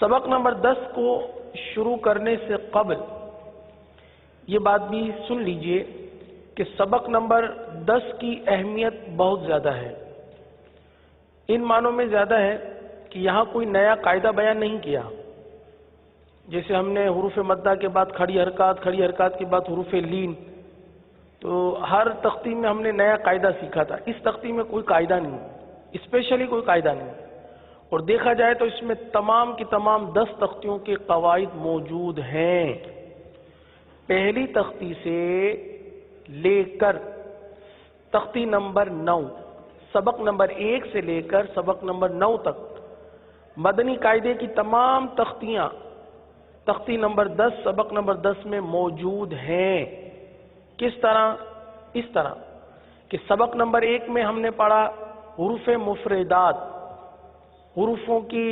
سبق نمبر 10 کو شروع کرنے سے قبل یہ بات بھی سن لیجئے کہ سبق نمبر 10 کی اہمیت بہت زیادہ ہے۔ ان معنوں میں زیادہ ہے کہ یہاں کوئی نیا قاعدہ بیان نہیں کیا، جیسے ہم نے حروف مدہ کے بعد کھڑی حرکات کے بعد حروف لین، تو ہر تختی میں ہم نے نیا قاعدہ سیکھا تھا۔ اس تختی میں کوئی قاعدہ نہیں، اسپیشلی کوئی قاعدہ نہیں، اور دیکھا جائے تو اس میں تمام کی تمام 10 تختیوں کے قواعد موجود ہیں۔ پہلی تختی سے لے کر تختی نمبر 9، سبق نمبر 1 سے لے کر سبق نمبر 9 تک مدنی قاعدے کی تمام تختیاں تختی نمبر 10 سبق نمبر 10 میں موجود ہیں۔ کس طرح؟ اس طرح کہ سبق نمبر 1 میں ہم نے پڑھا حروف مفردات، حروفوں کی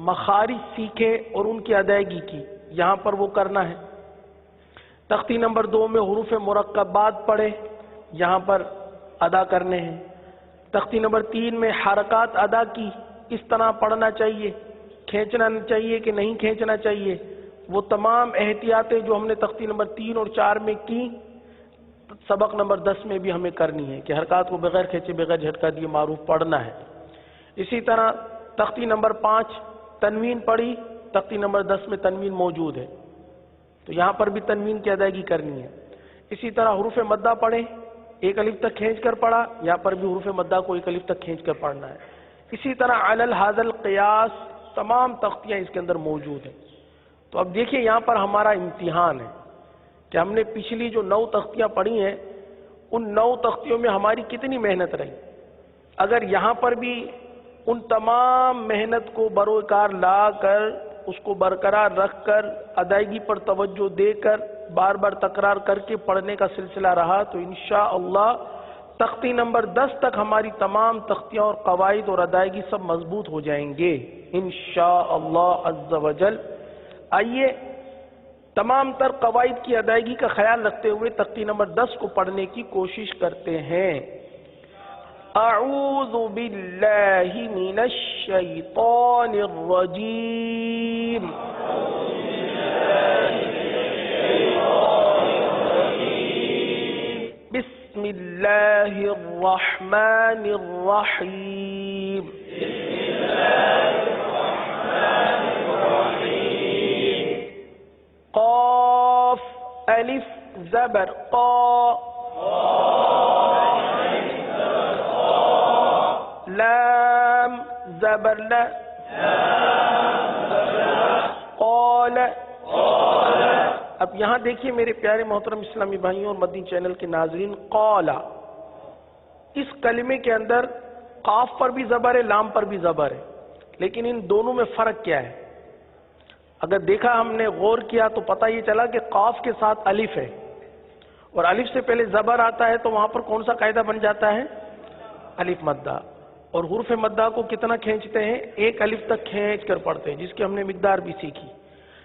مخارج سیکھے اور ان کی ادائیگی کی، یہاں پر وہ کرنا ہے۔ تختی نمبر 2 میں حروف مرکبات پڑھے، یہاں پر ادا کرنے ہیں۔ تختی نمبر 3 میں حرکات ادا کی، کس طرح پڑھنا چاہیے، کھینچنا چاہیے کہ نہیں کھینچنا چاہیے، وہ تمام احتیاطیں جو ہم نے تختی نمبر 3 اور 4 میں کی، سبق نمبر 10 میں بھی ہمیں کرنی ہے کہ حرکات کو بغیر کھینچے بغیر جھٹکا دیے معروف پڑھنا ہے۔ اسی طرح تختی نمبر 5 تنوین پڑھی، تختی نمبر 10 میں تنوین موجود ہے، تو یہاں پر بھی تنوین کی ادائیگی کرنی ہے۔ اسی طرح حروف مدہ پڑھے، 1 الف تک کھینچ کر پڑھا، یہاں پر بھی حروف مدہ کو 1 الف تک کھینچ کر پڑھنا ہے۔ اسی طرح علی ھذا القیاس تمام تختیاں اس کے اندر موجود ہیں۔ تو اب دیکھیے یہاں پر ہمارا امتحان ہے کہ ہم نے پچھلی جو 9 تختیاں پڑھی ہیں، ان 9 تختیوں میں ہماری کتنی محنت رہی۔ اگر یہاں پر بھی ان تمام محنت کو بروکار لا کر، اس کو برقرار رکھ کر، ادائیگی پر توجہ دے کر، بار بار تکرار کر کے پڑھنے کا سلسلہ رہا، تو انشاءاللہ تختی نمبر 10 تک ہماری تمام تختیاں اور قواعد اور ادائیگی سب مضبوط ہو جائیں گے انشاءاللہ عز و جل۔ آئیے تمام تر قواعد کی ادائیگی کا خیال رکھتے ہوئے تختی نمبر 10 کو پڑھنے کی کوشش کرتے ہیں۔ اعوذ باللہ من الشیطان الرجیم، بسم اللہ الرحمن الرحیم، قاف الف زبر قا، لام زبر لا، قال۔ اب یہاں دیکھیے میرے پیارے محترم اسلامی بھائیوں اور مدنی چینل کے ناظرین، قال، اس کلمے کے اندر قاف پر بھی زبر ہے، لام پر بھی زبر ہے، لیکن ان دونوں میں فرق کیا ہے؟ اگر دیکھا ہم نے غور کیا تو پتہ یہ چلا کہ قاف کے ساتھ الف ہے، اور الف سے پہلے زبر آتا ہے تو وہاں پر کون سا قاعدہ بن جاتا ہے؟ الف مدہ۔ اور حروف مدہ کو کتنا کھینچتے ہیں؟ 1 الف تک کھینچ کر پڑھتے ہیں، جس کی ہم نے مقدار بھی سیکھی۔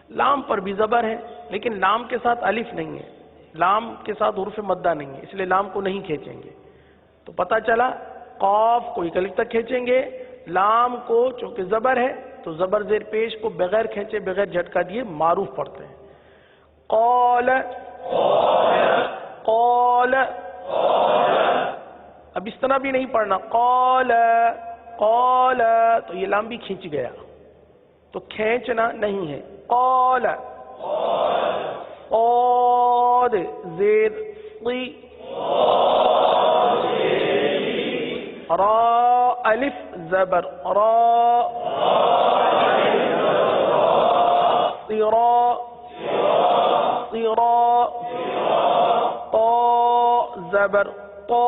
لام پر بھی زبر ہے، لیکن لام کے ساتھ الف نہیں ہے، لام کے ساتھ حروف مدہ نہیں ہے، اس لیے لام کو نہیں کھینچیں گے۔ تو پتہ چلا قاف کو 1 الف تک کھینچیں گے، لام کو چونکہ زبر ہے تو زبر زیر پیش کو بغیر کھینچے بغیر جھٹکا دیے معروف پڑھتے ہیں۔ قال، قال، اب اس طرح بھی نہیں پڑھنا، قال، قال، تو یہ لام بھی کھینچ گیا، تو کھینچنا نہیں ہے۔ قال، قاد زیر صی، را الف زبر را، صرا، صرا، طا زبر طا،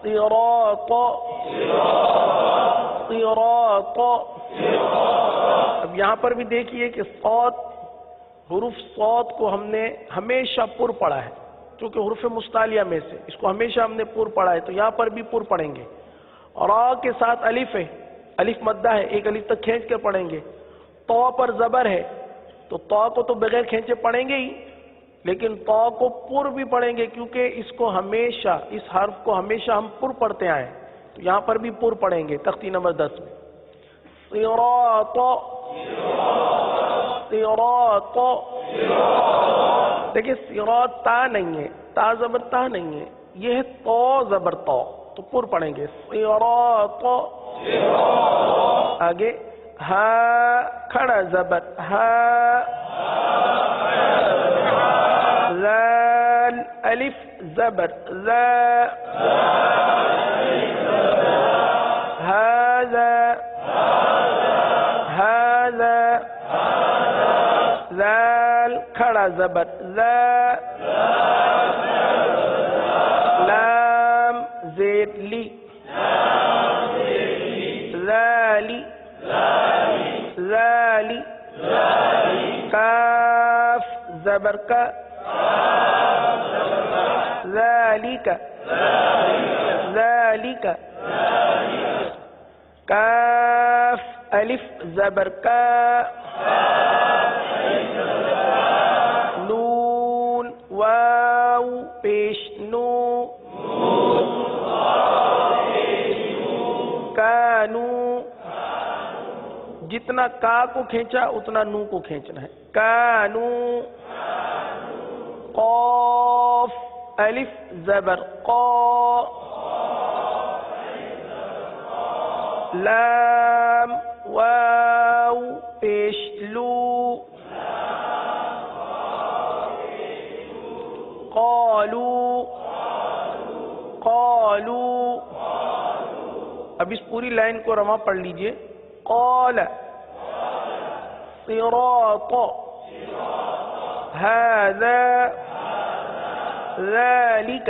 صراط، صراط۔ اب یہاں پر بھی دیکھیے کہ صاد، حروف صاد کو ہم نے ہمیشہ پر پڑھا ہے، کیونکہ حروف مستعلیہ میں سے اس کو ہمیشہ ہم نے پر پڑھا ہے، تو یہاں پر بھی پر پڑھیں گے۔ را کے ساتھ الف ہے، الف مدہ ہے، 1 الف تک کھینچ کے پڑھیں گے۔ طا پر زبر ہے، تو طا کو تو بغیر کھینچے پڑھیں گے ہی، لیکن طا کو پر بھی پڑھیں گے، کیونکہ اس کو ہمیشہ، اس حرف کو ہمیشہ ہم پر پڑھتے آئے، تو یہاں پر بھی پر پڑھیں گے تختی نمبر 10 میں۔ صراط صراط. دیکھیں صراط تا نہیں ہے، تا زبر تا نہیں ہے، یہ ہے تو زبر تو. تو پر پڑھیں گے صراط. آگے ہا کھڑا زبر ہا. ذال الف زبر ذا. هذا هذا. ذال کھڑا زبر ذا. لام زیر لی. ذالی ذالی. کاف زبر کا. ذالک ذالک. کاف الف زبر کا. نون واو پیش نو. کانو. جتنا کا کو کھینچا اتنا نو کو کھینچنا ہے. کانو. قاف الف زبر قا. لام واو پیش لو. قالو قالو. اب اس پوری لائن کو رواں پڑھ لیجئے. قال صراط هذا ذلك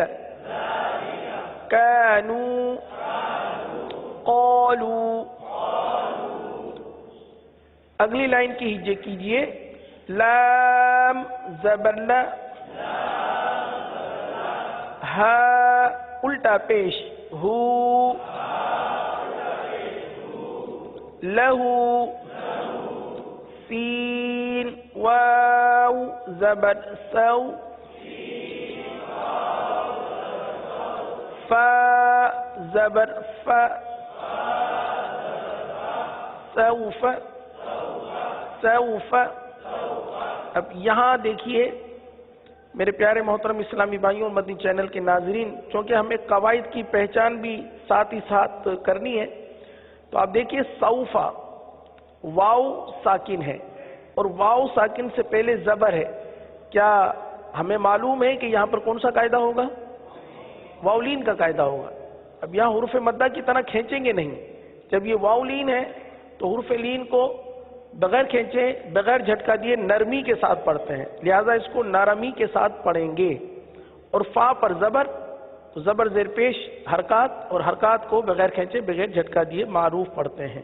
كانوا قالوا. اگلی لائن کی ہجے کیجئے. لام زبر لا. ہا الٹا پیش ہو. لہو. سین واو زبر سو. فا زبر فا. سوف سوف. اب یہاں دیکھیے میرے پیارے محترم اسلامی بھائیوں اور مدنی چینل کے ناظرین، چونکہ ہمیں قواعد کی پہچان بھی ساتھ ہی ساتھ کرنی ہے، تو آپ دیکھیے سوفا واو ساکن ہے اور واو ساکن سے پہلے زبر ہے. کیا ہمیں معلوم ہے کہ یہاں پر کون سا قاعدہ ہوگا؟ واولین کا قاعدہ ہوگا. اب یہاں حروف مدہ کی طرح کھینچیں گے نہیں. جب یہ واولین ہے تو حروف لین کو بغیر کھینچے بغیر جھٹکا دیے نرمی کے ساتھ پڑھتے ہیں، لہذا اس کو نرمی کے ساتھ پڑھیں گے. اور فا پر زبر تو زبر زیر پیش حرکات اور حرکات کو بغیر کھینچے بغیر جھٹکا دیے معروف پڑھتے ہیں.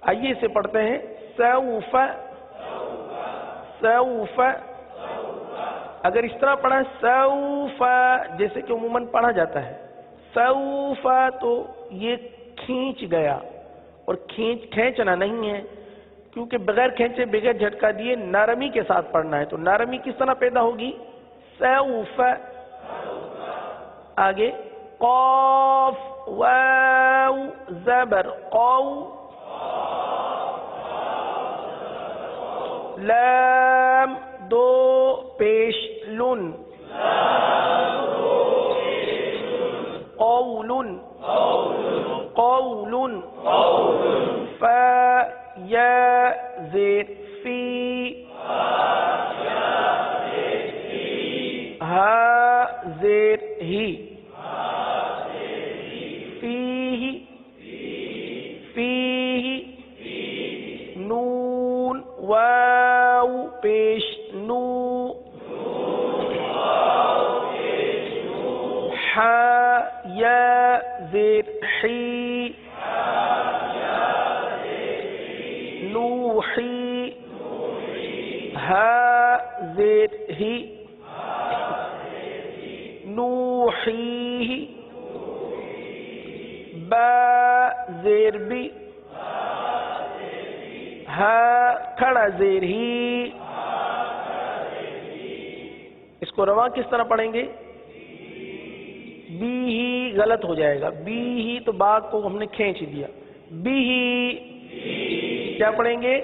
آئیے اسے پڑھتے ہیں. سوف سوف. اگر اس طرح پڑھا سوف جیسے کہ عموماً پڑھا جاتا ہے سوف تو یہ کھینچ گیا، اور کھینچنا نہیں ہے، کیونکہ بغیر کھینچے بغیر جھٹکا دیے نرمی کے ساتھ پڑھنا ہے. تو نرمی کس طرح پیدا ہوگی؟ سوف. آگے قاف واو زبر قو. لام دو پیش لن. قول قول. فا یا زیر فی. ہا زیر ہی. فیہ فیہ. نون واو پیش نو. ہا یا زیر حی. نوحی. ہا زیر ہی. نوحی. با زیر بی. ہا کھڑا زیر ہی. اس کو رواں کس طرح پڑھیں گے؟ بی ہی غلط ہو جائے گا. بی ہی تو با کو ہم نے کھینچ دیا. بی ہی کیا پڑھیں گے؟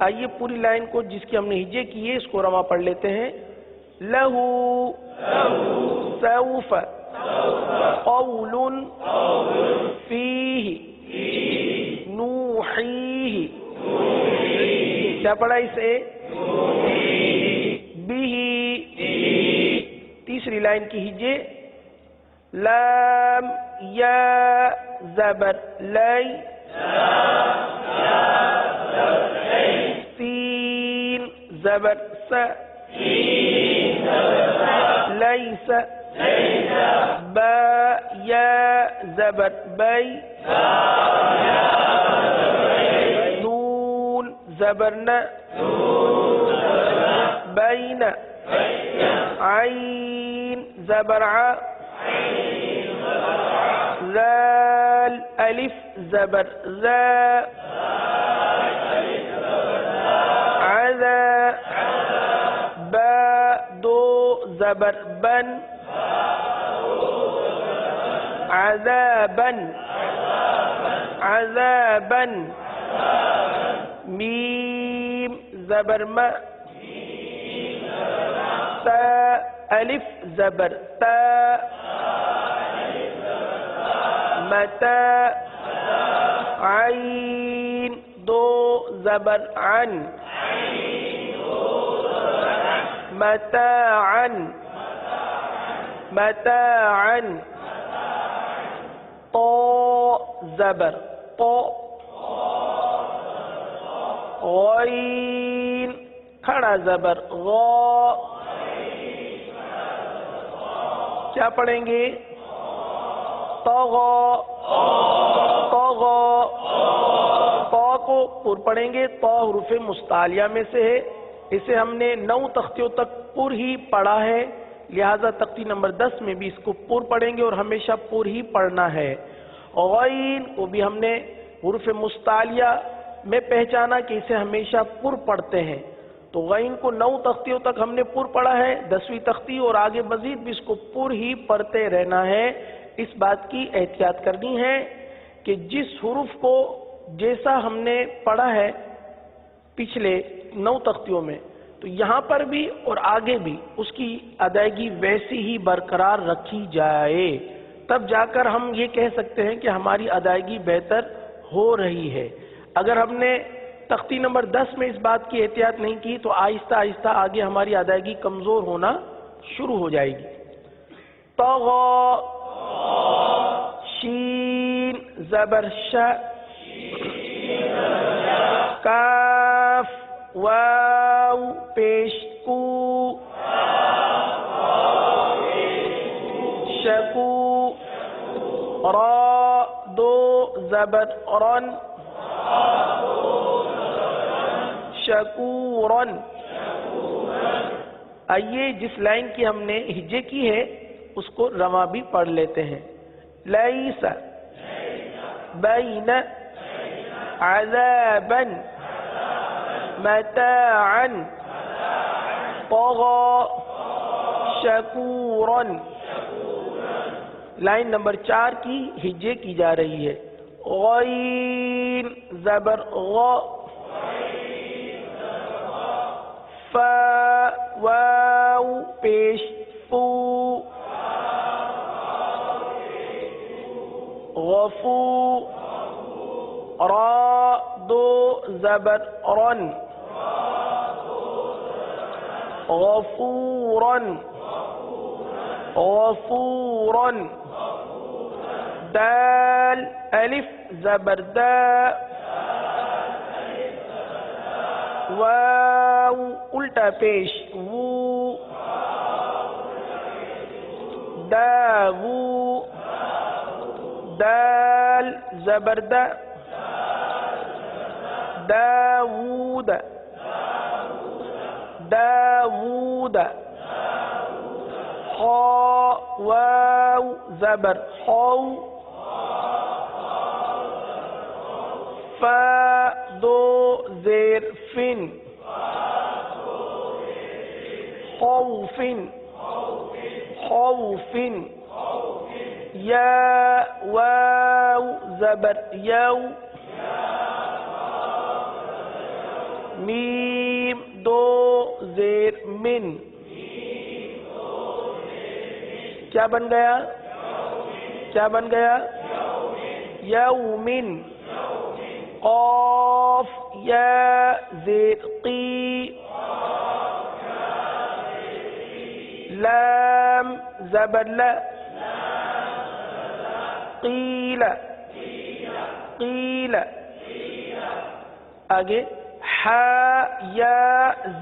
آئیے پوری لائن کو جس کی ہم نے ہجے کی ہے اس کو رواں پڑھ لیتے ہیں. لہو سوف قول فیہ نوحیہ. کیا پڑھا اسے؟ بھی. تیسری لائن کی ہجے لام یا زبر لی سین زبر س لیس با یا زبر بی نون زبر ن بین عین زبر ع ذال الف زبر ذا عذا با دو زبر بن عذابا عذابا میم زبر ما تا الف زبر تا متا عین دو زبر عن متاعا متاعا طا زبر طا غین کھڑا زبر غا. کیا پڑھیں گے؟ طغا طغا. طا کو پر پڑھیں گے. طا حروف مستعلیہ میں سے ہے. اسے ہم نے 9 تختیوں تک پر ہی پڑھا ہے، لہذا تختی نمبر 10 میں بھی اس کو پر پڑھیں گے اور ہمیشہ پر ہی پڑھنا ہے. غین کو بھی ہم نے حروف مستعلیہ میں پہچانا کہ اسے ہمیشہ پر پڑھتے ہیں، تو غین کو 9 تختیوں تک ہم نے پر پڑھا ہے. 10ویں تختی اور آگے مزید بھی اس کو پر ہی پڑھتے رہنا ہے. اس بات کی احتیاط کرنی ہے کہ جس حروف کو جیسا ہم نے پڑھا ہے پچھلے 9 تختیوں میں، تو یہاں پر بھی اور آگے بھی اس کی ادائیگی ویسی ہی برقرار رکھی جائے، تب جا کر ہم یہ کہہ سکتے ہیں کہ ہماری ادائیگی بہتر ہو رہی ہے. اگر ہم نے تختی نمبر 10 میں اس بات کی احتیاط نہیں کی تو آہستہ آہستہ آگے ہماری ادائیگی کمزور ہونا شروع ہو جائے گی. طغا شین زبر ش کاف واو پیش کو شکو را دو زبر رن شکورن. آئیے جس لائن کی ہم نے ہجے کی ہے اس کو رواں بھی پڑھ لیتے ہیں. لیس بین عذابا متاعا طغى شکورا. لائن نمبر 4 کی ہجے کی جا رہی ہے. غین زبر غ فا واو پیش فو غفو را دو زبر رن غفورا غفورا. دال الف زبر دا واو الٹا پیش وو داوو دال زبر دا داوود داوود. خا واو زبر خو فا دو زیر فن خوف خوف. یا واو زبر یو میم دو زیر من، کیا بن گیا؟ کیا بن گیا؟ یومن. قاف یا زیر قی، لام زبر لا، قیل قیل. آگے ہا یا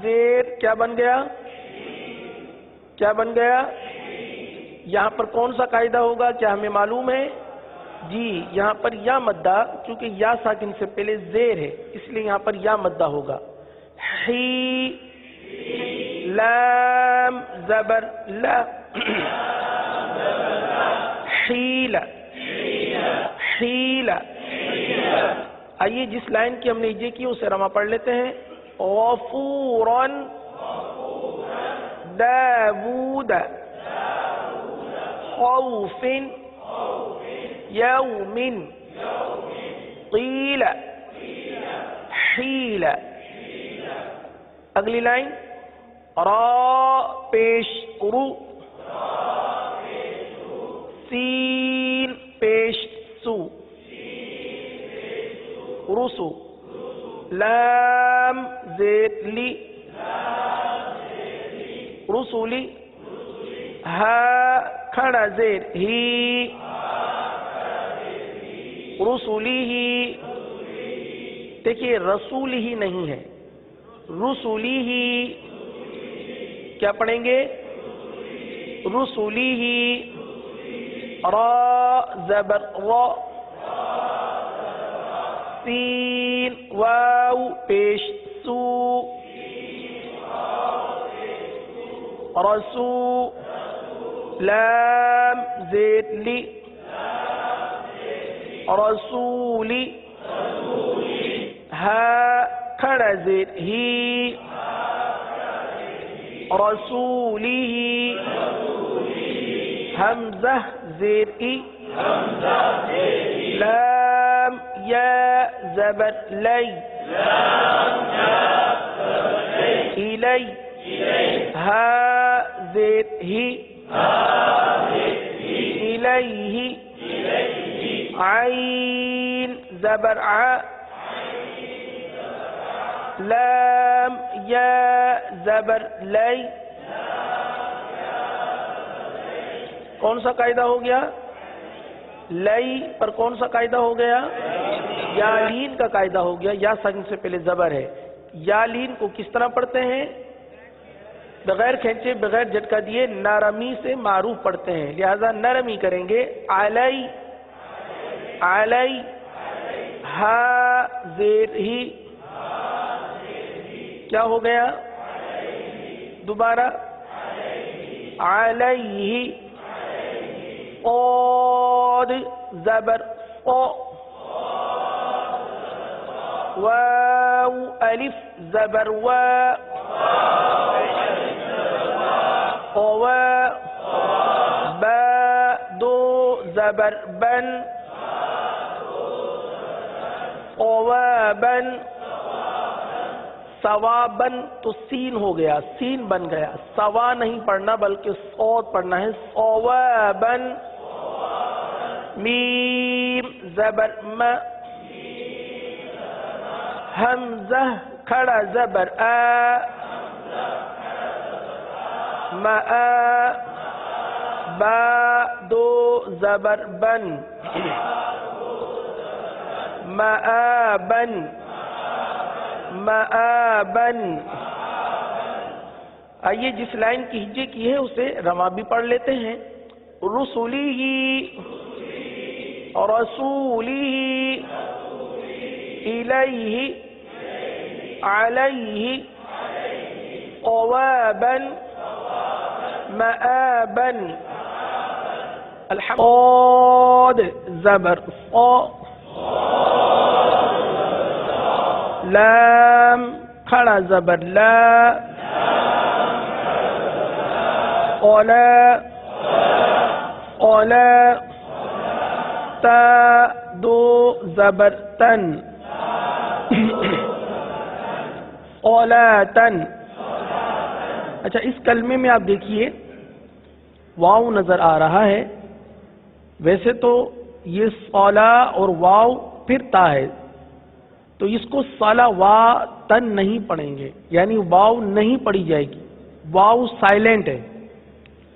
زیر کیا بن گیا؟ کیا بن گیا؟ یہاں پر کون سا قاعدہ ہوگا؟ کیا ہمیں معلوم ہے؟ جی یہاں پر یا مدہ، چونکہ یا ساکن سے پہلے زیر ہے اس لیے یہاں پر یا مدہ ہوگا. حی لام زبر لا، حیل حیل. آئیے جس لائن کی ہم نے یہ کی اسے رما پڑھ لیتے ہیں. غفوراً داود، خوف یوم، قیل حیل. اگلی لائن را پیش رو، سین پیش سو، رسو. لام زیر لی، رسولی. ہا کھڑا زیر ہی، رسولی ہی. دیکھیے رسول ہی نہیں ہے، رسولی ہی. کیا پڑھیں گے؟ رسولی ہی. را زبر را، سین واو پیش سو، رسو. لام زیر لی، رسولی. ہا کھڑا زیر ہی، رسولی. حمزہ زیر ای، لام یا زبر لی، الی. ہا زیر ہی، الیہ. عین زبر ع، لام یا زبر لی. کون سا قاعدہ ہو گیا؟ لئی پر کون سا قاعدہ ہو گیا؟ یا لین کا قاعدہ ہو گیا. یا ساکن سے پہلے زبر ہے. یا لین کو کس طرح پڑھتے ہیں؟ بغیر کھینچے بغیر جھٹکا دیے نرمی سے معروف پڑھتے ہیں، لہذا نرمی کریں گے. علی علی. ہا زیر ہی، کیا ہو گیا؟ دوبارہ علیہ. قاد زبر قا، واو الف زبر وا، قوا. با دو زبر بن، قوابن. ثوابن تو سین ہو گیا، سین بن گیا. سوا نہیں پڑھنا بلکہ صوت پڑھنا ہے. صوابن. میم زبر م، حمزہ کھڑا زبر آ، ما. با دو زبر بن، مآبن مآبن. آئیے جس لائن کی ہجے کی ہے اسے رواں بھی پڑھ لیتے ہیں. رسولی ہی، رسولی. الیہ، علیہ. قوابن، مآبن. الحمد زبر قا، لام کھڑا زبر لا، اولا اولا. تا دو زبر تن، صلاۃن. اچھا اس کلمے میں آپ دیکھیے واو نظر آ رہا ہے. ویسے تو یہ صلا اور واو پھر تا ہے تو اس کو صلواتن نہیں پڑھیں گے، یعنی واو نہیں پڑھی جائے گی. واو سائلنٹ ہے،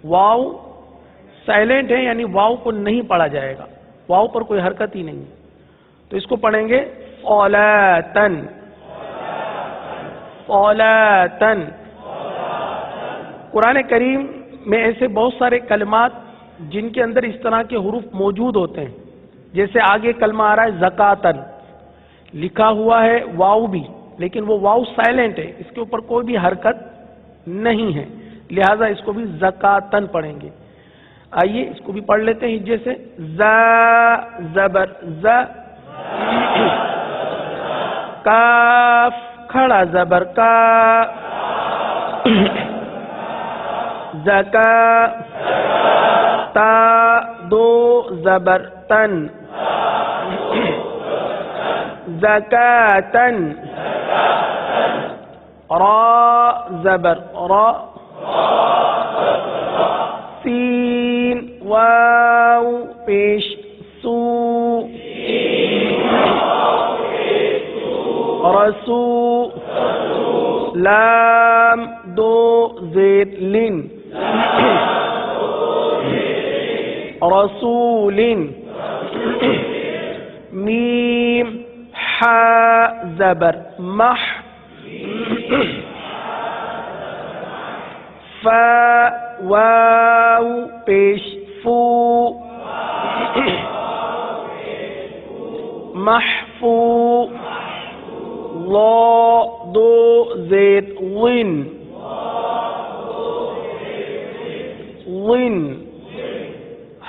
واو سائلنٹ ہے یعنی واو کو نہیں پڑھا جائے گا، واو پر کوئی حرکت ہی نہیں. تو اس کو پڑھیں گے صلاتن صلاتن. قرآن کریم میں ایسے بہت سارے کلمات جن کے اندر اس طرح کے حروف موجود ہوتے ہیں، جیسے آگے کلمہ آ رہا ہے زکاتن، لکھا ہوا ہے واو بھی لیکن وہ واو سائلنٹ ہے، اس کے اوپر کوئی بھی حرکت نہیں ہے، لہذا اس کو بھی زکاتن پڑھیں گے. آئیے اس کو بھی پڑھ لیتے ہیں جیسے ز زبر ز، کاف کھڑا زبر کا، زکا، تا دو زبر تن، زکاتن، را زبر را، سین واو پیش سو، رسو، لام دو زیر لن، رسول، میم ح زبر مح، فا واو پیش فو، محفو، لا دو زید ون، ون.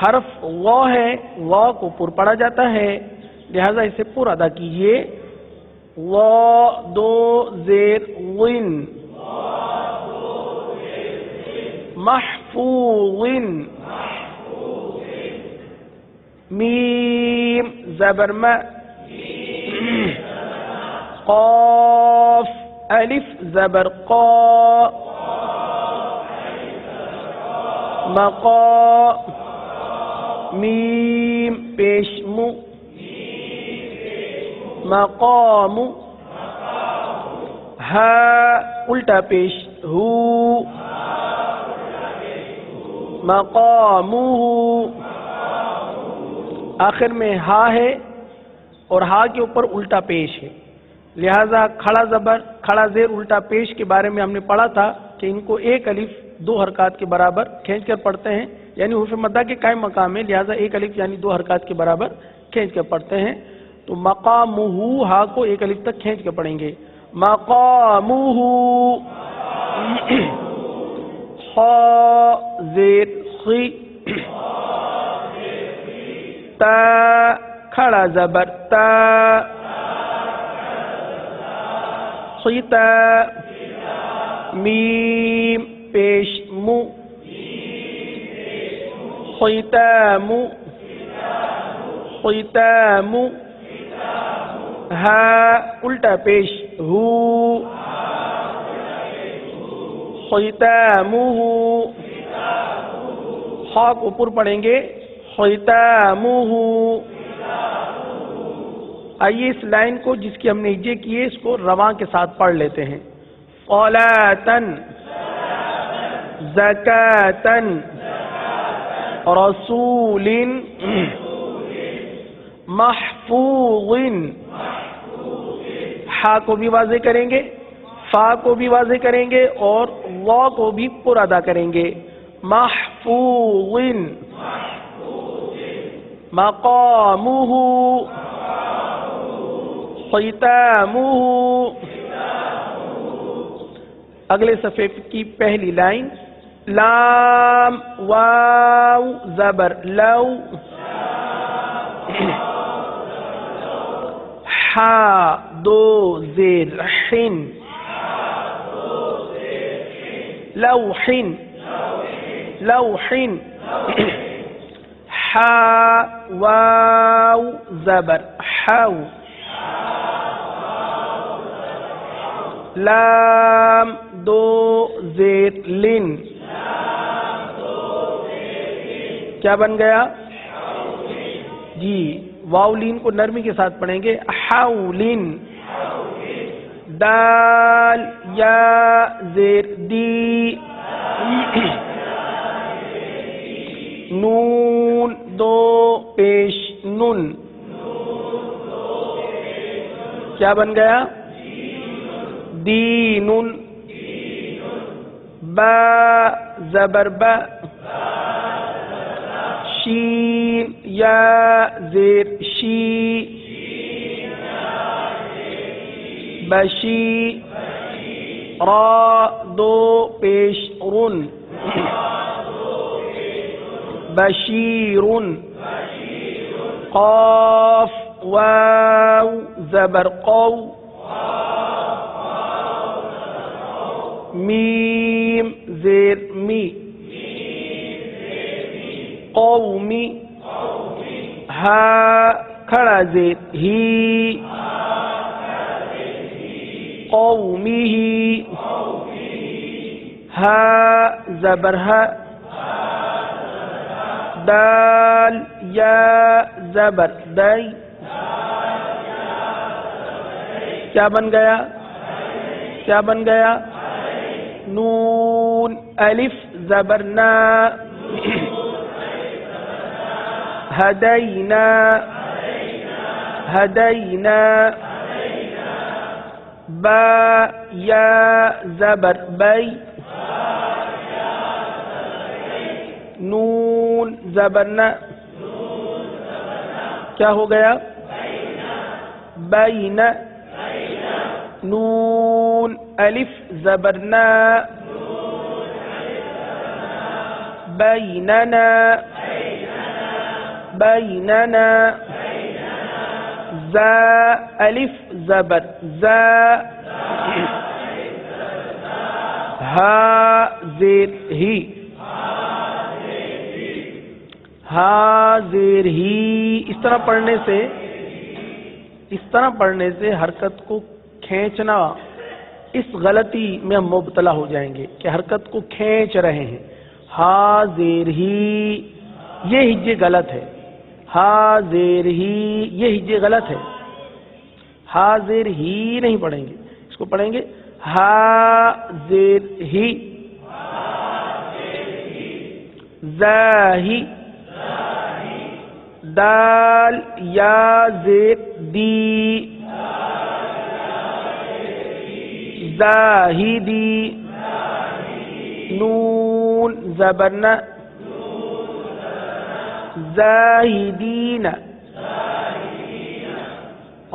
حرف وا ہے، وا کو پر پڑھا جاتا ہے لہذا اسے پر ادا کیجیے. وا دو زیر ون، محفوظ، میم زبر ما، قاف الف زبر قا، مقا، میم پیش مو، مقام، ہا الٹا پیش ہو، مقامہ. آخر میں ہا ہے اور ہا کے اوپر الٹا پیش ہے لہذا کھڑا زبر کھڑا زیر الٹا پیش کے بارے میں ہم نے پڑھا تھا کہ ان کو ایک الف دو حرکات کے برابر کھینچ کر پڑھتے ہیں، یعنی حروف مدہ کے قائم مقام ہے لہذا ایک الف یعنی دو حرکات کے برابر کھینچ کر پڑھتے ہیں. تو مقامہ ہا کو ایک الف تک کھینچ کے پڑھیں گے. مقامہ، خا زیر خی، تا کھڑا زبر تا، خیتا، میم پیش مو، خیتام، خیتام، ہا الٹا پیش ہو، خیتامہ. خا کو اوپر پڑھیں گے خیتامہ. آئیے اس لائن کو جس کی ہم نے اجے کی ہے اس کو رواں کے ساتھ پڑھ لیتے ہیں. صلاتن، زکاتن، رسول، محفوظ. ہا کو بھی واضح کریں گے، فا کو بھی واضح کریں گے اور وا کو بھی پر ادا کریں گے. محفوظ، مقامہ، خیتامہ. اگلے صفحے کی پہلی لائن لام واو زبر لو، حا دو زیر حن، لوحن، لوحن. حا واو زبر حو، لام دو زیر لن، کیا بن گیا؟ جی واو لین کو نرمی کے ساتھ پڑھیں گے، حولن. دال یا زیر دی، نون دو پیش نن، کیا بن گیا؟ دینن. با زبر با، شین یا زیر شی، بشی. را دو پیش رن، بشیرن. قاف واو زبر قو، میم زیر می، قومی. ہا کھڑا زیر ہی، قومی. ہا زبر ہا، دال یا زبر دئی، کیا بن گیا؟ کیا بن گیا؟ نون الف زبر نا، ہدینا ہدینا. با یا زبر بی، نون زبر نا، کیا ہو گیا؟ بین. نون الف زبر نا، بیننا بیننا. زا الف زبر زا، ہا زیر ہی، ہا زیر ہی. اس طرح پڑھنے سے حرکت کو کھینچنا، اس غلطی میں ہم مبتلا ہو جائیں گے کہ حرکت کو کھینچ رہے ہیں. ہا زیر ہی، یہ ہجے غلط ہے. ہا زیر ہی، یہ ہجے غلط ہے. ہا زیر ہی نہیں پڑھیں گے، اس کو پڑھیں گے ہا زیر ہی. زاہی، دال یا زیر دی، زاہدی. نون زبرنا، زاہدین.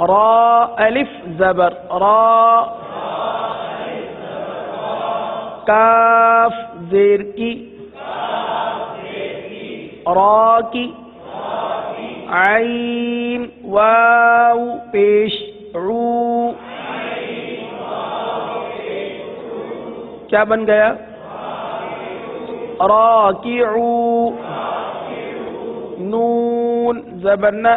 را الف زبر را، کاف زیر کی، را کی. عین واو پیش عو، کیا بن گیا؟ راکعو. نون زبرنا،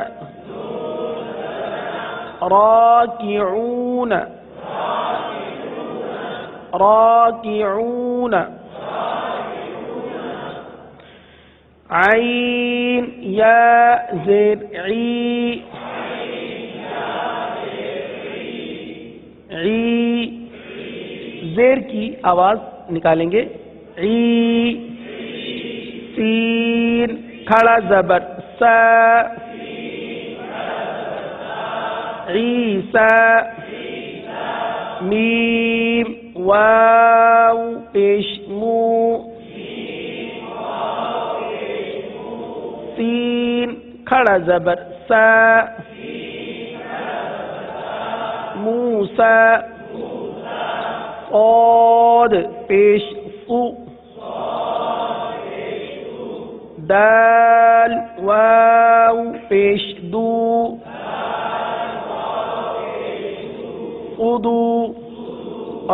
راکعون راکعون. عین یا زیر عی، عی. زیر کی آواز نکالیں گے، عی. سین کھڑا زبر سا، عیسا. میم واو پیش مو، سین کھڑا زبر سا، موسا. صاد پیش فو، دال واو پیش دو، ادو.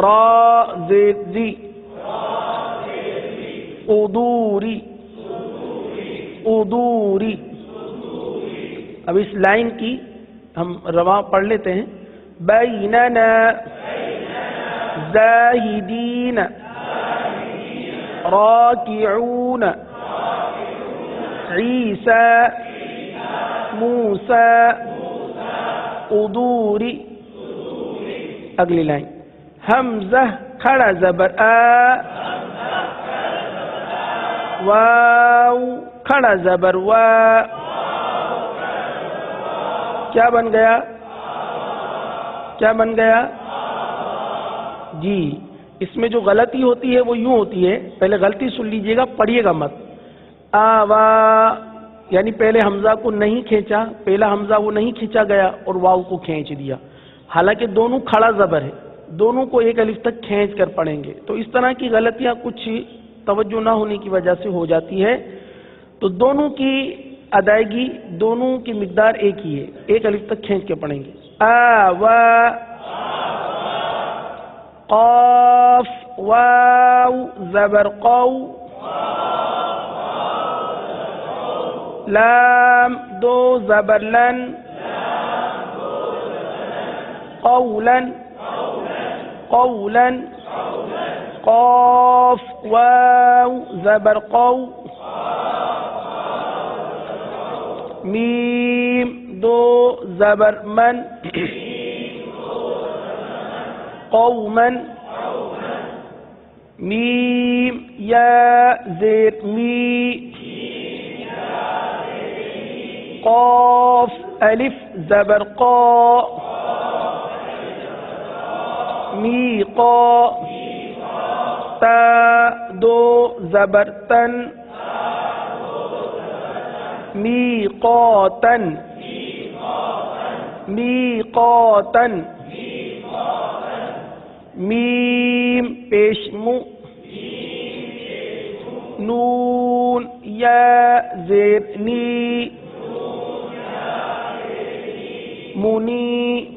را زیر زی، ادوری ادوری. اب اس لائن کی ہم رواں پڑھ لیتے ہیں. بیننا زاہدین راکعون عیسیٰ موسیٰ قدوری. اگلی لائن حمزہ کھڑا زبر آ واو کھڑا زبر وا کیا بن گیا کیا بن گیا جی. اس میں جو غلطی ہوتی ہے وہ یوں ہوتی ہے, پہلے غلطی سن لیجئے گا, پڑھیے گا مت. آوا یعنی پہلے حمزہ کو نہیں کھینچا, پہلا حمزہ وہ نہیں کھینچا گیا اور واو کو کھینچ دیا, حالانکہ دونوں کھڑا زبر ہے, دونوں کو ایک الف تک کھینچ کر پڑھیں گے. تو اس طرح کی غلطیاں کچھ توجہ نہ ہونے کی وجہ سے ہو جاتی ہے. تو دونوں کی ادائیگی, دونوں کی مقدار ایک ہی ہے, ایک الف تک کھینچ کے پڑھیں گے. آوا قاف واو زبر قو لام دو زبر لن قولا قولا قاف واو زبر قو میم دو زبر من قوما میم یا زیر می قاف الف زبر قا می قا تا دو زبر تن می قاتن می قاتن میم پیش مو نون یا زیر نی منی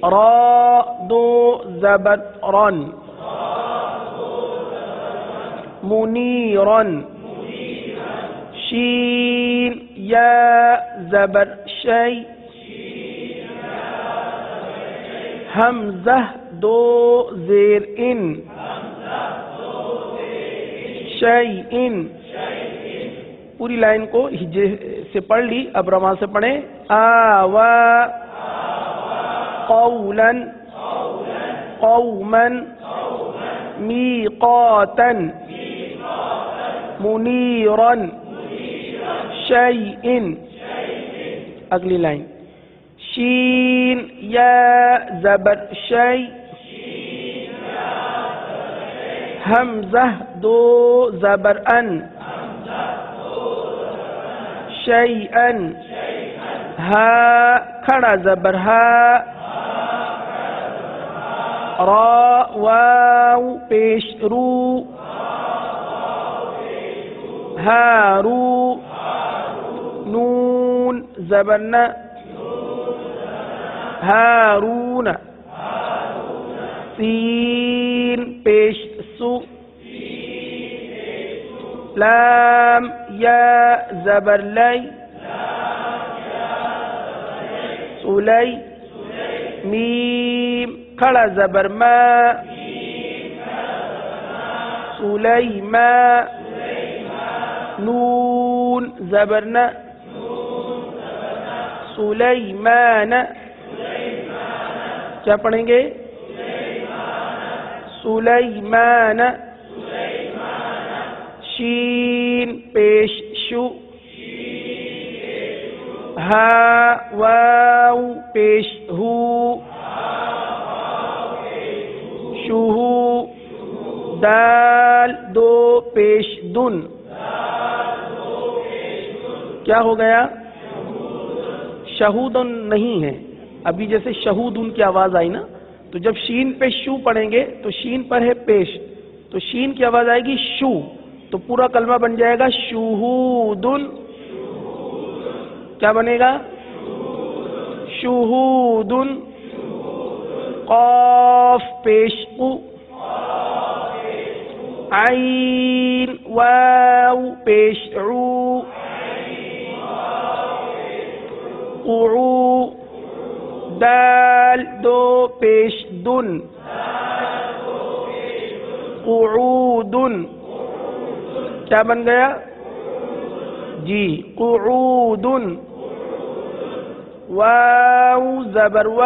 را دو زبر رن منیرن شین یا زبر شی حمزہ دو زیر ان شیئن. پوری لائن کو ہجے سے پڑھ لی, اب رواں سے پڑھیں. آوا قولا قوما میقاتا منیرا شیئن. اگلی لائن شین یا زبر شی حمزہ دو زبر ان شیئن ہا کھڑا زبر ہا را واو پیش رو ہارو نون زبر ن ہارون سین پیش سو لام یا زبر لی سلی میم کھڑا زبر ما سلیما نون زبر ن سلیمان. کیا پڑھیں گے سلیمان. شین پیش شو ہا واو پیش ہو شوہو دال دو پیش دن. کیا ہو گیا شہودن نہیں ہے. ابھی جیسے شہودن کی آواز آئی نا, تو جب شین پہ شو پڑھیں گے تو شین پر ہے پیش, تو شین کی آواز آئے گی شو, تو پورا کلمہ بن جائے گا شہودن. کیا بنے گا شہودن. قاف پیش او عین واو پیش عو قعو دال دو پیش دن قعود، کیا بن گیا جی قعود. واو زبر و،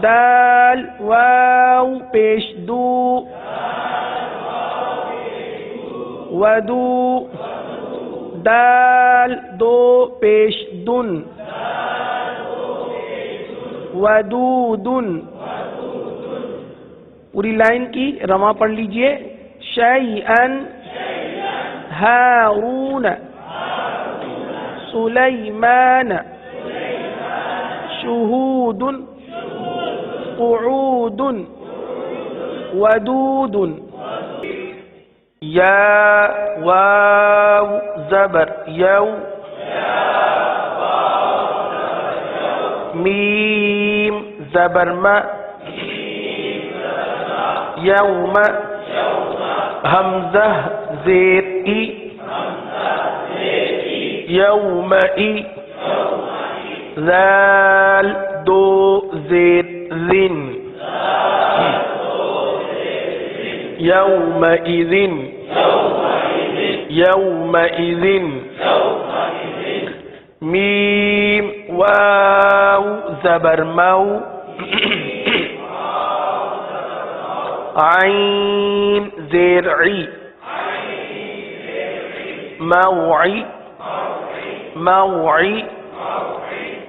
دال واو پیش دو، ودو، دال دو پیش دن، ودودن. پوری لائن کی رواں پڑھ لیجئے. شیئن ہارون، سلیمان، شہود، قعود، ودود. یا واو زبر یو، میم زبر ما، یوم، حمزہ زیر ای، یوم ای، ذال دو زیر ذن، یوم اذن، یوم اذن. میم واو زبر مو، عین زیر عی، موعی، موعی،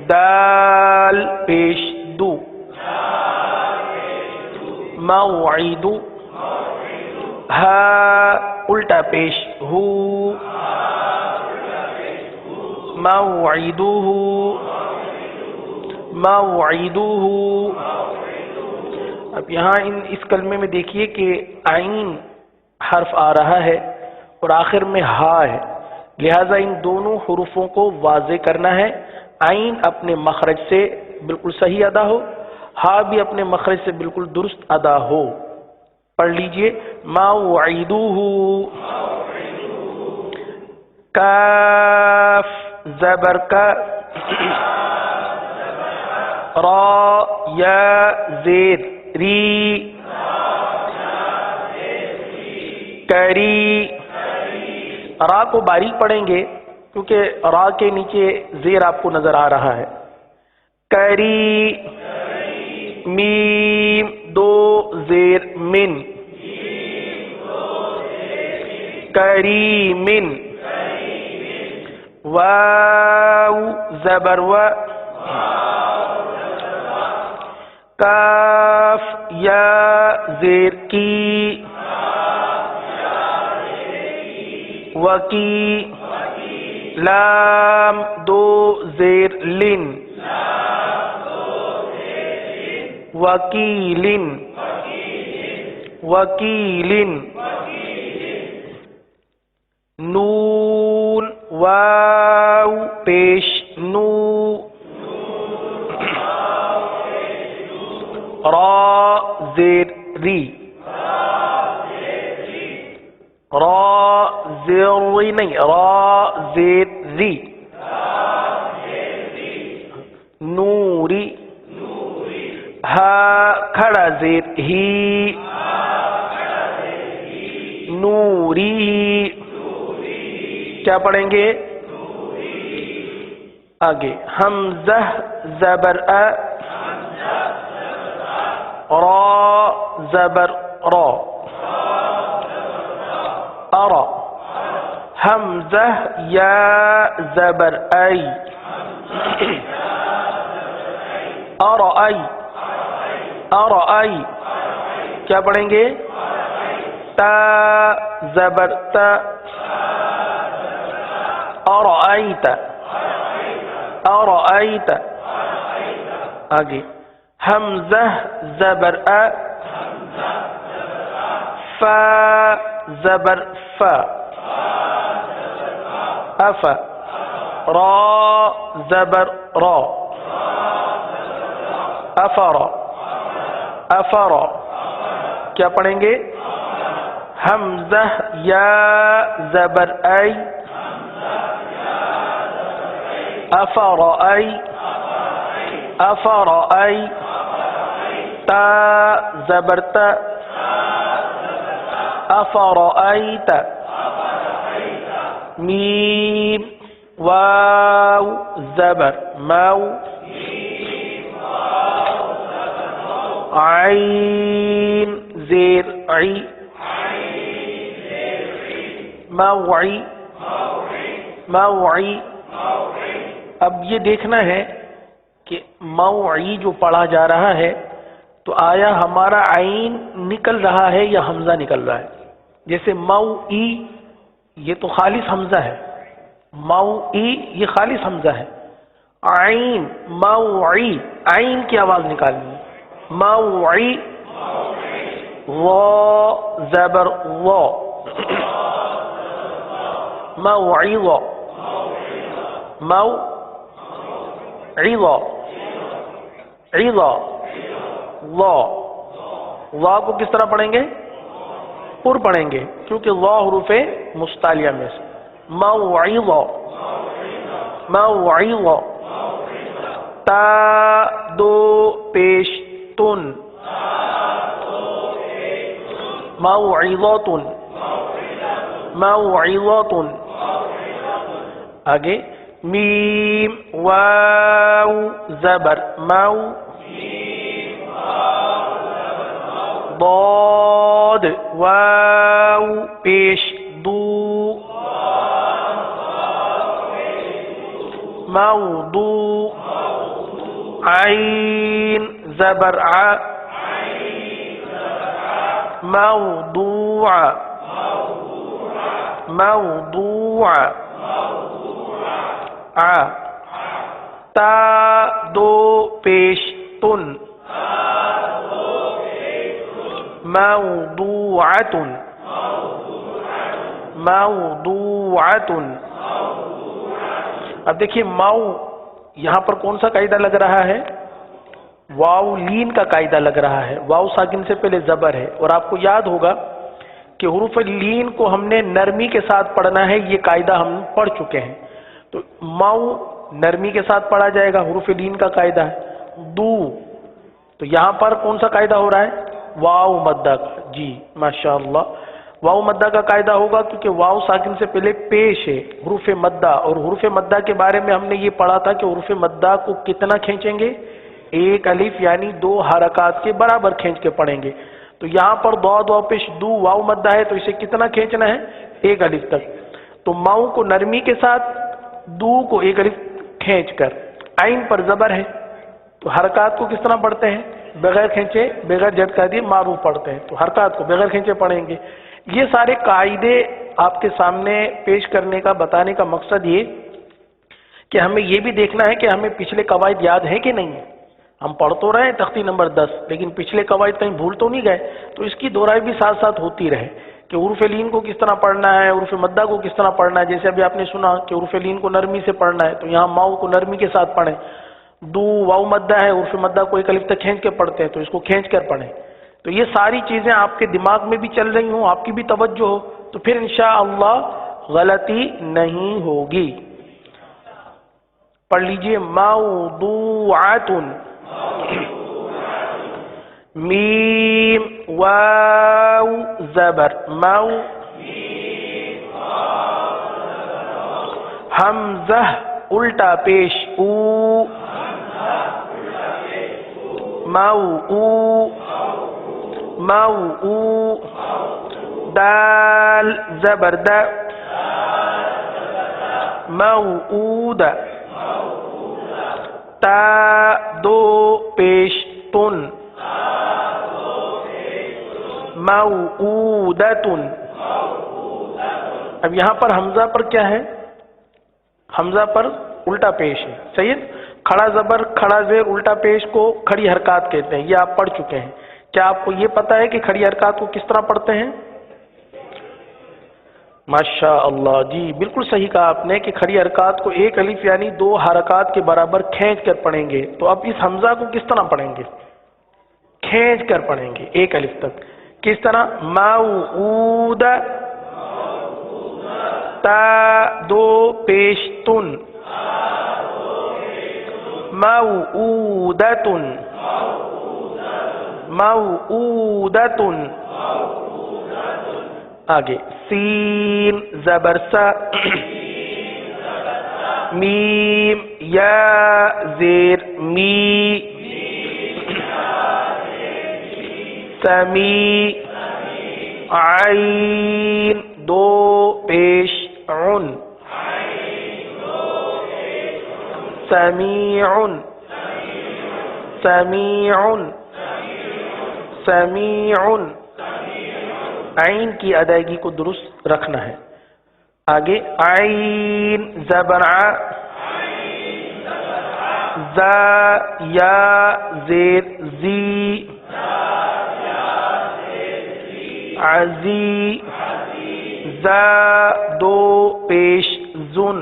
دال پیش دو، موعد، ہا الٹا پیش ہو، موعدہ، موعدہ. اب یہاں اس کلمے میں دیکھیے کہ عین حرف آ رہا ہے اور آخر میں ہا ہے، لہذا ان دونوں حروفوں کو واضح کرنا ہے. عین اپنے مخرج سے بالکل صحیح ادا ہو، ہا بھی اپنے مخرج سے بالکل درست ادا ہو. پڑھ لیجئے. موعدہ، کاف زبر کا، را یا زیر ری، کری. را کو باریک پڑھیں گے کیونکہ را کے نیچے زیر آپ کو نظر آ رہا ہے. کری، میم دو زیر من، کریمن. واو زبر و، کاف یا زیر کی، وکی، لام دو زیر لن، وکیلن، وکیلن. نون واو پیش نو، را زیر ری، را زیر ری نہیں، را زیر ری، نوری. ہا کھڑا زیر ہی، نوری. کیا پڑھیں گے آگے؟ حمزہ زبر ا، را زبر را، ارا. حمزہ یا زبر ای، ارأی، ارأی. کیا پڑھیں گے؟ تا زبر تا، ارأیت، ارأیت. آگے حمزہ زبر ا، فا زبر فا، اف. را زبر را، افر، افر. کیا پڑھیں گے؟ حمزہ یا زبر ای، افرأی، افرأی. تا زبر تا، أفرأيت ميم واو زبر مو عين زير عي موعي موعي. اب یہ دیکھنا ہے کہ موعی جو پڑھا جا رہا ہے تو آیا ہمارا عین نکل رہا ہے یا حمزہ نکل رہا ہے؟ جیسے موئی یہ تو خالص حمزہ ہے، موئی یہ خالص حمزہ ہے. عین موعی عین کی آواز نکالنی ہے. موعی وا زبر وا موعظہ موعظہ عظہ وا وا کو کس طرح پڑھیں گے؟ پر پڑھیں گے کیونکہ وا حروف مستعلیہ میں سے. موعظہ موعظہ. تا دو پیش تن موعظۃ موعظۃ. آگے میم واو زبر مو ضاد واو پیش دو موضوع عین زبر ع موضوع موضوع. تا دو پیش تن موضوعۃ موضوعۃ. اب دیکھیے ماؤ یہاں پر کون سا قاعدہ لگ رہا ہے؟ واو لین کا قاعدہ لگ رہا ہے. واو ساکن سے پہلے زبر ہے اور آپ کو یاد ہوگا کہ حروف لین کو ہم نے نرمی کے ساتھ پڑھنا ہے، یہ قاعدہ ہم پڑھ چکے ہیں. تو ماؤ نرمی کے ساتھ پڑھا جائے گا، حروف لین کا قاعدہ ہے. دو تو یہاں پر کون سا قاعدہ ہو رہا ہے؟ واو مدہ کا. جی ماشاءاللہ واو مدہ کا قاعدہ ہوگا کیونکہ واو ساکن سے پہلے پیش ہے حروف مدہ. اور حروف مدہ کے بارے میں ہم نے یہ پڑھا تھا کہ حروف مدہ کو کتنا کھینچیں گے؟ ایک الف یعنی دو حرکات کے برابر کھینچ کے پڑھیں گے. تو یہاں پر ضاد واو پیش دو واو مدہ ہے تو اسے کتنا کھینچنا ہے؟ ایک الف تک. تو ماؤ کو نرمی کے ساتھ، دو کو ایک الف کھینچ کر. عین پر زبر ہے تو حرکات کو کس طرح پڑھتے ہیں؟ بغیر کھینچے بغیر جھٹکا دیے معروف پڑھتے ہیں. تو حرکات کو بغیر کھینچے پڑھیں گے. یہ سارے قاعدے آپ کے سامنے پیش کرنے کا بتانے کا مقصد یہ کہ ہمیں یہ بھی دیکھنا ہے کہ ہمیں پچھلے قواعد یاد ہیں کہ نہیں ہیں. ہم پڑھ تو رہے ہیں تختی نمبر 10 لیکن پچھلے قواعد کہیں بھول تو نہیں گئے. تو اس کی دہرائی بھی ساتھ ساتھ ہوتی رہے کہ حروف لین کو کس طرح پڑھنا ہے، حروف مدہ کو کس طرح پڑھنا ہے. جیسے ابھی آپ نے سنا کہ حروف لین کو نرمی سے پڑھنا ہے تو یہاں ماؤ کو نرمی کے ساتھ پڑھیں. دو واو مدہ ہے، حروف مدہ کو ایک الف تک کھینچ کے پڑھتے ہیں تو اس کو کھینچ کر پڑھیں. تو یہ ساری چیزیں آپ کے دماغ میں بھی چل رہی ہوں، آپ کی بھی توجہ ہو تو پھر انشاءاللہ غلطی نہیں ہوگی. پڑھ لیجئے موضوعۃ میم واو زبر مو حمزہ الٹا پیش او مو او مو او. دال زبر د موعود. تا دو پیش تن موعودۃ. اب یہاں پر حمزہ پر کیا ہے؟ حمزہ پر الٹا پیش ہے. صحیح. کھڑا زبر کھڑا زیر الٹا پیش کو کھڑی حرکات کہتے ہیں، یہ آپ پڑھ چکے ہیں. کیا آپ کو یہ پتا ہے کہ کھڑی حرکات کو کس طرح پڑھتے ہیں؟ ماشاء اللہ جی بالکل صحیح کہا آپ نے کہ کھڑی حرکات کو ایک الف یعنی دو حرکات کے برابر کھینچ کر پڑھیں گے. تو اب اس حمزہ کو کس طرح پڑھیں گے؟ کھینچ کر پڑھیں گے ایک الف تک. کس طرح؟ موعود تا دو پیش تن موعودۃ موعودۃ. آگے سین زبر سا، میم یا زیر می، سمی، عین دو پیش عن، سمیع، سمیع، سمیع، عین کی ادائیگی کو درست رکھنا ہے۔ آگے عین زبر ع، زا یا زیر زی، عزی، زا دو پیش زن،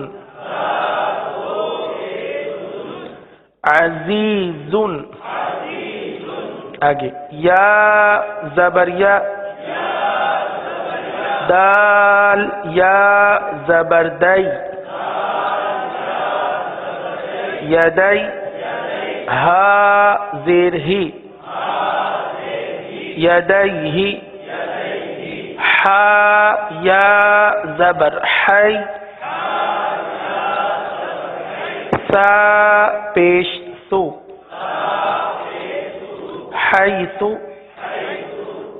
عزیزن۔ آگے یا زبر یا، دال یا زبر دئی، یدئی، ہا زیر ہی، یدیہ، حا یا زبر حی، سا پیش سو، حیث،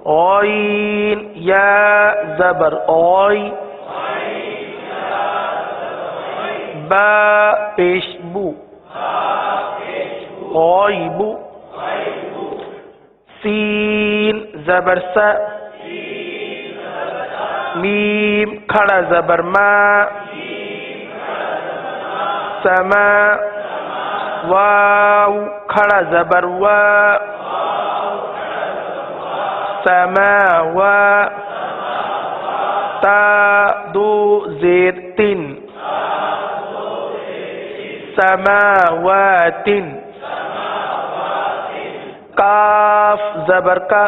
غین یا زبر غی، با پیش بو، غیب، سین زبر سا، میم کھڑا زبر ما، سما، واو کھڑا زبر وا، سماوا، تا دو زیر تن، سماوات، کاف زبر کا،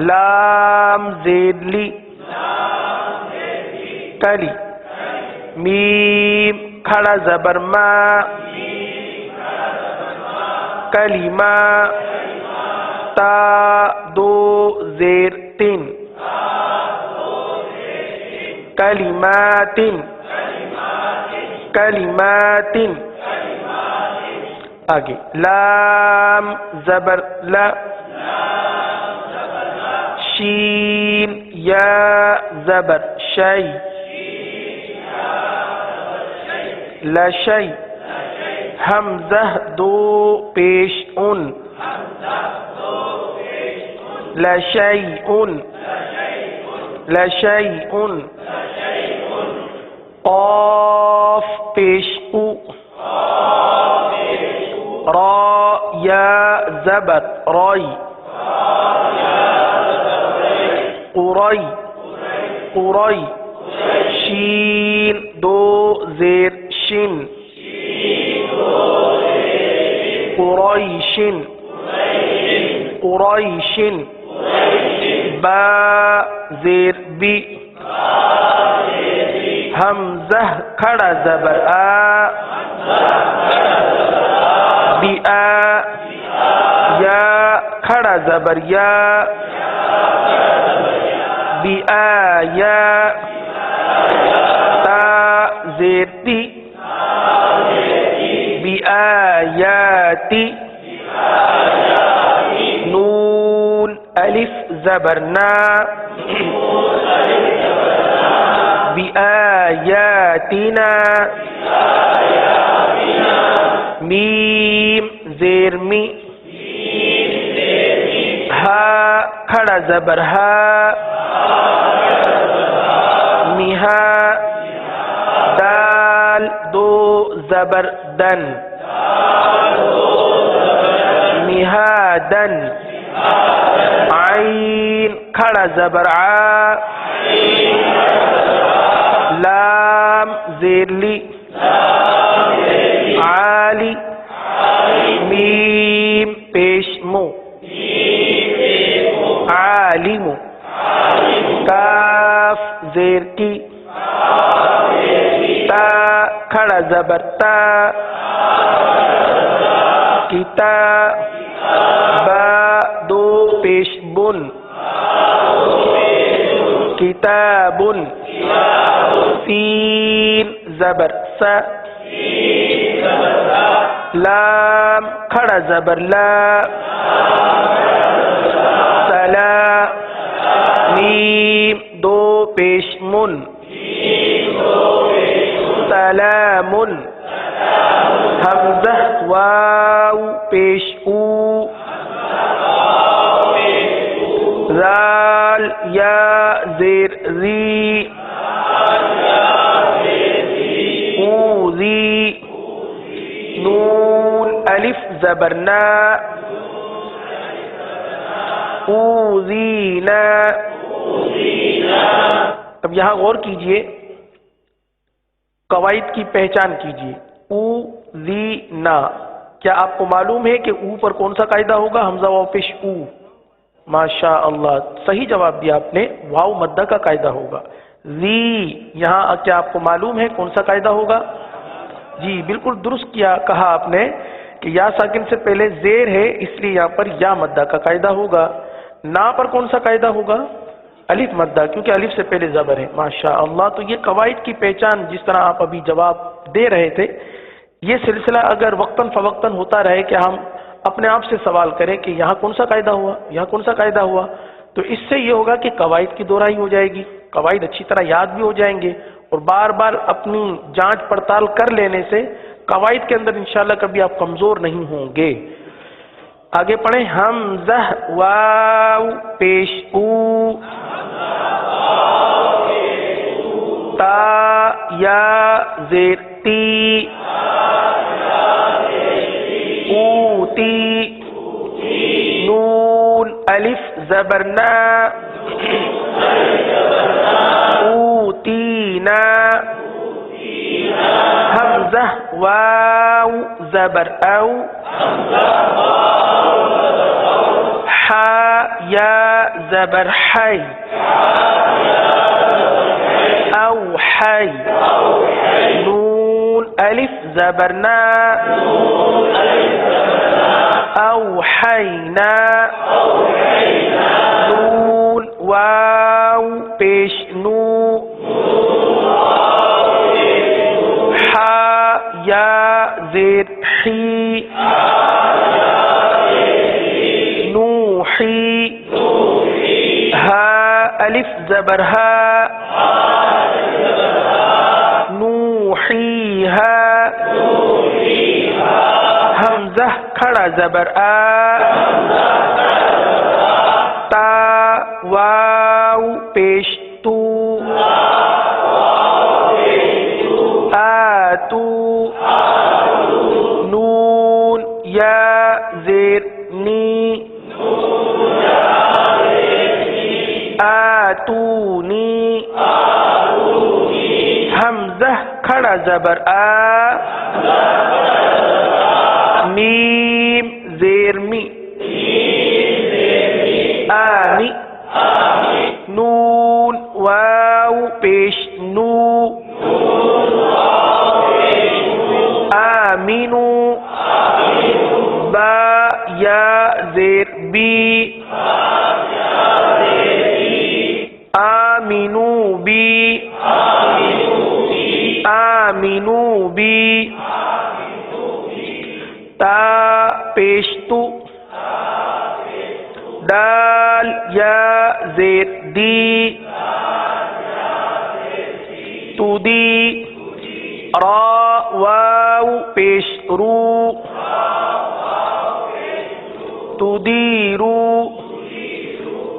لام زیر لی، کلی، میم کھڑا زبر ما، کلمہ، تا دو زیر تن، کلمات، کلمات۔ آگے لام زبر لا، شین یا زبر شی، لشی، حمزہ دو پیش ان، لشیء، لشیء، قاف پیش او، را یا زبر رائی، قری، قری، شین دو زیر شن، قریشن، قریشن، با زیر بی، حمزہ کھڑا زبر آ، بی آ، یا کھڑا زبر یا، بی آیا، تا زیر تی، بی آیاتی، نون الف زبر نا، بی آیاتنا، میم زیر می، ہا کھڑا زبر ہا، میہا، دال دو زبر دن، میہادن، عین کھڑا زبر ع، لام زیر لی، عالی، میم پیش مو، عالم، کاف زیر کی، تا کھڑا زبر تا، کتا، با دو پیش بن، کتاب سین زبر س لام کھڑا زبر لا سلا میم دو پیش من سلام حمزہ واو پیش او زال یا زیر ری اوزی نون الف زبرنا اوزینا. اب یہاں غور کیجئے، قواعد کی پہچان کیجئے. اوزینا، کیا آپ کو معلوم ہے کہ او پر کون سا قاعدہ ہوگا؟ حمزہ واو پیش او. ماشاء اللہ، صحیح جواب دیا آپ نے، واو مدہ کا قاعدہ ہوگا. زی، یہاں کیا آپ کو معلوم ہے کون سا قاعدہ ہوگا؟ جی بالکل درست کیا کہا آپ نے کہ یا ساکن سے پہلے زیر ہے، اس لیے یہاں پر یا مدہ کا قاعدہ ہوگا. نا پر کون سا قاعدہ ہوگا؟ الف مدہ، کیونکہ الف سے پہلے زبر ہے. ماشاء اللہ. تو یہ قواعد کی پہچان، جس طرح آپ ابھی جواب دے رہے تھے، یہ سلسلہ اگر وقتاً فوقتاً ہوتا رہے کہ ہم اپنے آپ سے سوال کریں کہ یہاں کون سا قاعدہ ہوا، یہاں کون سا قاعدہ ہوا، تو اس سے یہ ہوگا کہ قواعد کی دہرائی ہو جائے گی، قواعد اچھی طرح یاد بھی ہو جائیں گے، اور بار بار اپنی جانچ پڑتال کر لینے سے قواعد کے اندر انشاءاللہ کبھی آپ کمزور نہیں ہوں گے. آگے پڑھیں. حمزہ واو پیش او تا یا زیر تی اوتی نون الف زبرنا اوتینا حمزہ واو زبر او حا یا زبر حی او حی نون الف زبرنا او حینا نون واو پیش نو حا یا زیر حی نوحی ہا الف زبر ہا نوحیہا حمزہ کھڑا زبر آ تا واو پیش تو آتو نون یا زیر نی آتونی حمزہ کھڑا زبر آ میم زیر می آمی نون واو پیش نو آمینو با یا زیر بی آمینو بی آمینو بی تا پیش تو دال یا زیر دی تو دی را واو پیش رو تو دی رو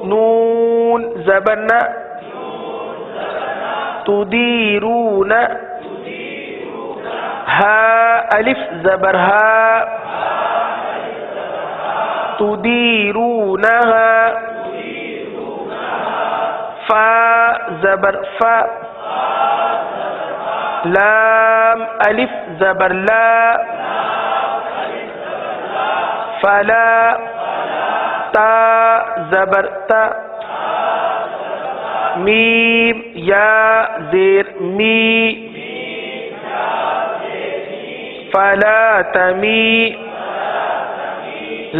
نون زبرنا تو دی رو نا ہا الف زبر ہا تدیرونها فا زبر فا لام الف زبر لا فلا تا زبر تا میم یا زیر می فلا تمی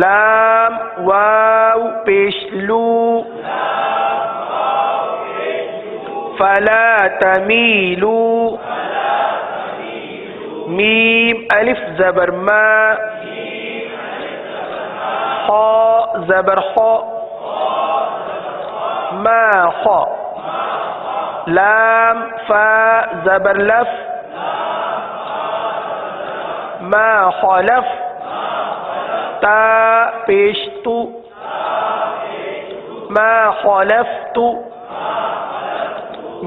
لام واو پیش لو فلا تمیلوا میم الف زبر ما خا زبر خا ما خا لام فا زبر لف ما خالف تا پیش تو ما خالفت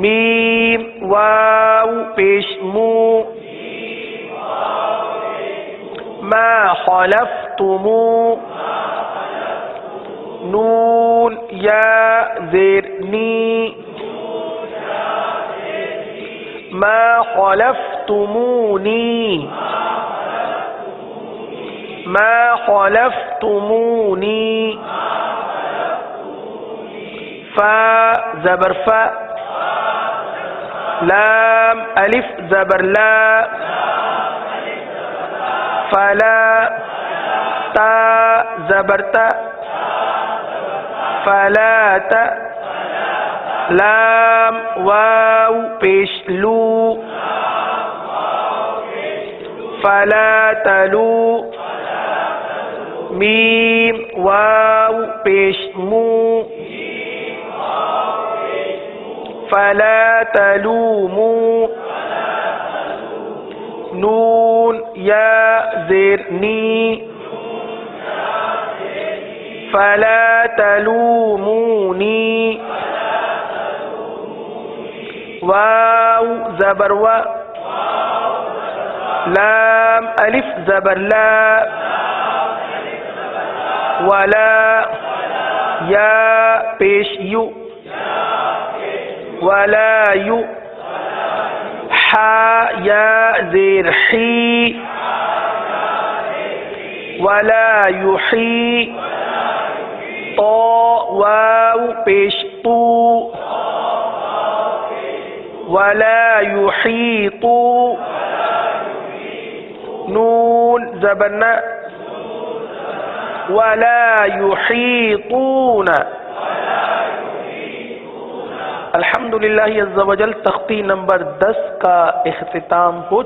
میم واو پیش مو ما خالفتمو نون یا زیر نی ما خالفتمونی ما خالفتمونی فا زبر فا لام الف زبر لا فلا تا زبر تا فلا تا لام واو پیش لو فلا تلو میم واو پیش مو فلا تلوموا نون یا زیر نی فلا تلومونی واو زبر و لام الف زبر لا ولا یا پیش یو ولا یو حا یا زیر حی ولا یحی طا واو پیش طو ولا یحیطو نون زبرنا ولا یحیطون الحمدللہ عز و جل تختی نمبر 10 کا اختتام ہو